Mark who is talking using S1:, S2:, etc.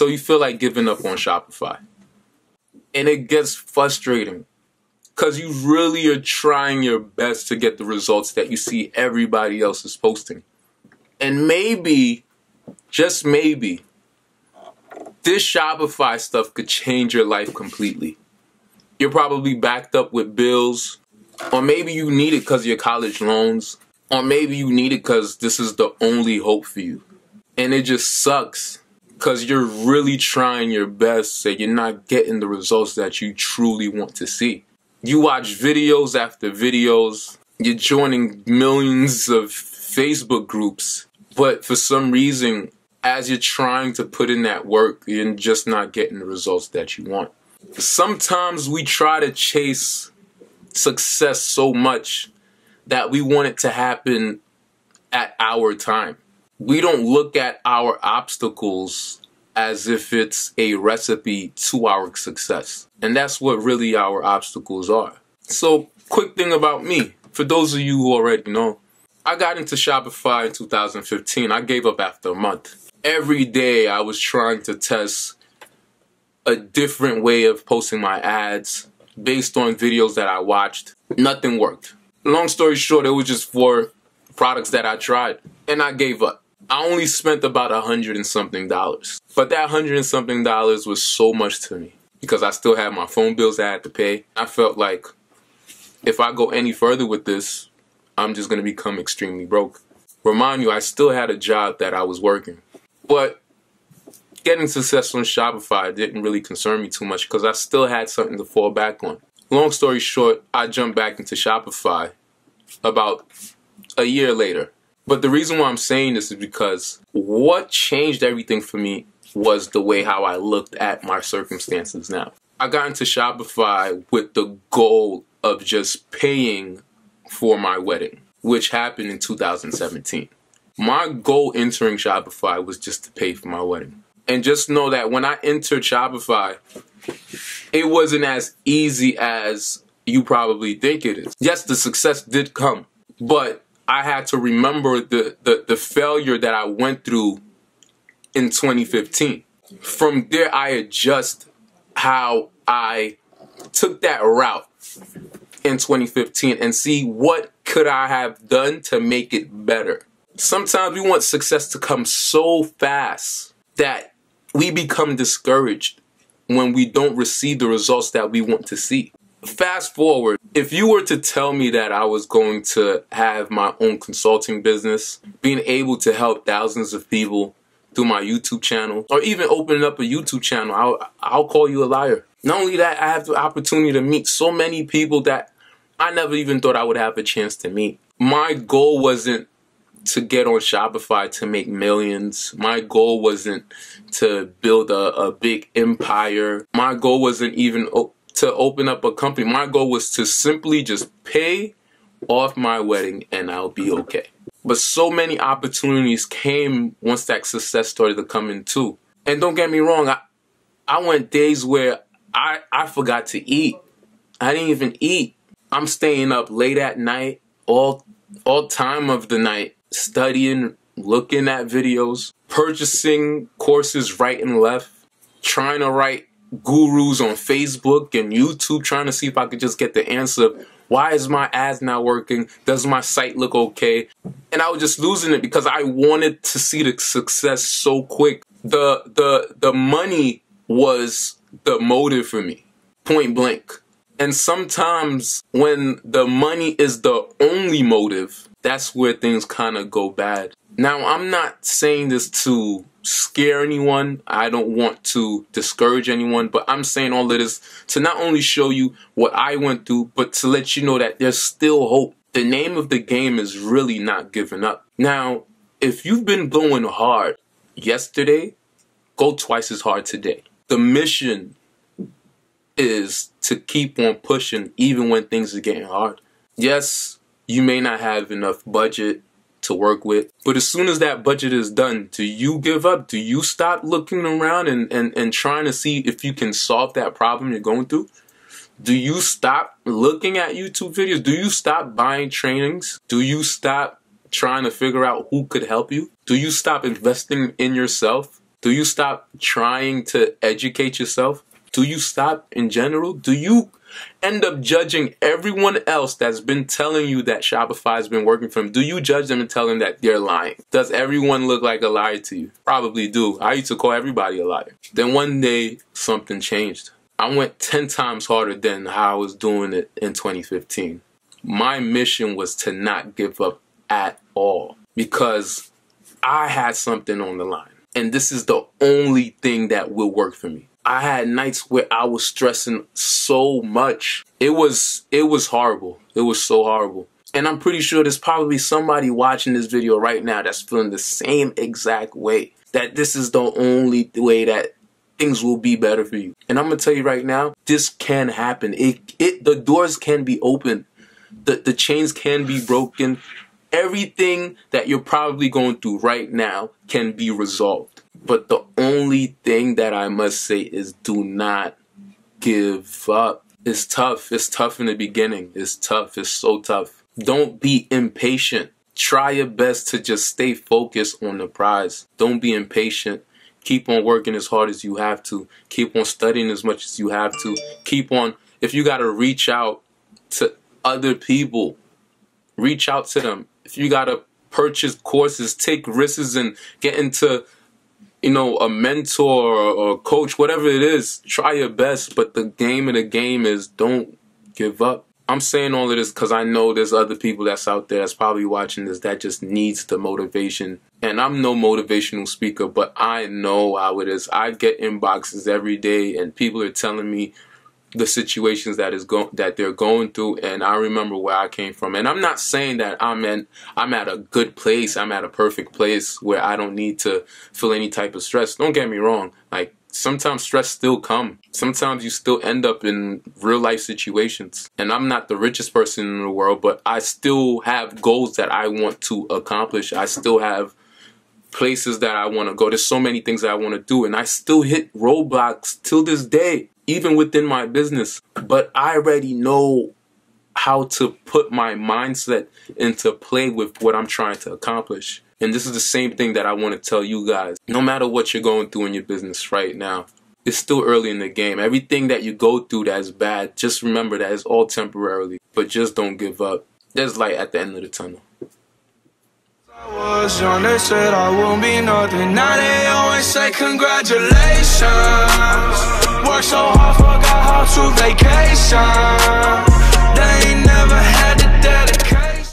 S1: So you feel like giving up on Shopify. And it gets frustrating because you really are trying your best to get the results that you see everybody else is posting. And maybe, just maybe, this Shopify stuff could change your life completely. You're probably backed up with bills, or maybe you need it because of your college loans, or maybe you need it because this is the only hope for you. And it just sucks because you're really trying your best and you're not getting the results that you truly want to see. You watch videos after videos, you're joining millions of Facebook groups, but for some reason, as you're trying to put in that work, you're just not getting the results that you want. Sometimes we try to chase success so much that we want it to happen at our time. We don't look at our obstacles as if it's a recipe to our success. And that's what really our obstacles are. So, quick thing about me. For those of you who already know, I got into Shopify in 2015. I gave up after a month. Every day I was trying to test a different way of posting my ads based on videos that I watched. Nothing worked. Long story short, it was just 4 products that I tried and I gave up. I only spent about $100 and something. But that $100 and something was so much to me because I still had my phone bills I had to pay. I felt like if I go any further with this, I'm just going to become extremely broke. Remind you, I still had a job that I was working. But getting success on Shopify didn't really concern me too much because I still had something to fall back on. Long story short, I jumped back into Shopify about a year later. But the reason why I'm saying this is because what changed everything for me was the way how I looked at my circumstances now. I got into Shopify with the goal of just paying for my wedding, which happened in 2017. My goal entering Shopify was just to pay for my wedding. And just know that when I entered Shopify, it wasn't as easy as you probably think it is. Yes, the success did come, but I had to remember the failure that I went through in 2015. From there, I adjust how I took that route in 2015 and see what could I have done to make it better. Sometimes we want success to come so fast that we become discouraged when we don't receive the results that we want to see. Fast forward, if you were to tell me that I was going to have my own consulting business, being able to help thousands of people through my YouTube channel, or even opening up a YouTube channel, I'll call you a liar. Not only that, I have the opportunity to meet so many people that I never even thought I would have a chance to meet. My goal wasn't to get on Shopify to make millions. My goal wasn't to build a big empire. My goal wasn't even to open up a company. My goal was to simply just pay off my wedding and I'll be okay. But so many opportunities came once that success started to come in too. And don't get me wrong, I went days where I forgot to eat. I didn't even eat. I'm staying up late at night, all time of the night, studying, looking at videos, purchasing courses right and left, trying to write gurus on Facebook and YouTube, trying to see if I could just get the answer of why is my ads not working? Does my site look okay? And I was just losing it because I wanted to see the success so quick. The money was the motive for me, point blank. And sometimes when the money is the only motive, that's where things kind of go bad. Now, I'm not saying this to scare anyone. I don't want to discourage anyone, but I'm saying all of this to not only show you what I went through, but to let you know that there's still hope. The name of the game is really not giving up. Now, if you've been going hard yesterday, go twice as hard today. The mission is to keep on pushing even when things are getting hard. Yes, you may not have enough budget to work with, but as soon as that budget is done, do you give up? Do you stop looking around and trying to see if you can solve that problem you're going through? Do you stop looking at YouTube videos? Do you stop buying trainings? Do you stop trying to figure out who could help you? Do you stop investing in yourself? Do you stop trying to educate yourself? Do you stop in general? Do you end up judging everyone else that's been telling you that Shopify has been working for them? Do you judge them and tell them that they're lying? Does everyone look like a liar to you? Probably do. I used to call everybody a liar. Then one day, something changed. I went 10 times harder than how I was doing it in 2015. My mission was to not give up at all because I had something on the line. And this is the only thing that will work for me. I had nights where I was stressing so much. It was horrible. It was so horrible. And I'm pretty sure there's probably somebody watching this video right now that's feeling the same exact way. That this is the only way that things will be better for you. And I'm gonna tell you right now, this can happen. The doors can be opened. The chains can be broken. Everything that you're probably going through right now can be resolved. But the only thing that I must say is do not give up. It's tough. It's tough in the beginning. It's tough. It's so tough. Don't be impatient. Try your best to just stay focused on the prize. Don't be impatient. Keep on working as hard as you have to. Keep on studying as much as you have to. Keep on, if you got to reach out to other people, reach out to them. If you got to purchase courses, take risks and get into, a mentor or a coach, whatever it is, try your best. But the game of the game is don't give up. I'm saying all of this because I know there's other people that's out there that's probably watching this that just needs the motivation. And I'm no motivational speaker, but I know how it is. I get inboxes every day and people are telling me the situations that they're going through, and I remember where I came from. And I'm not saying that I'm at a good place, I'm at a perfect place where I don't need to feel any type of stress. Don't get me wrong. Like, sometimes stress still comes. Sometimes you still end up in real life situations. And I'm not the richest person in the world, but I still have goals that I want to accomplish. I still have places that I want to go. There's so many things that I want to do, and I still hit roadblocks till this day, even within my business. But I already know how to put my mindset into play with what I'm trying to accomplish. And this is the same thing that I want to tell you guys. No matter what you're going through in your business right now, it's still early in the game. Everything that you go through that's bad, just remember that it's all temporarily. But just don't give up. There's light at the end of the tunnel.
S2: I was young, they said I won't be nothing. Now they always say congratulations. Worked so hard, forgot how to vacation.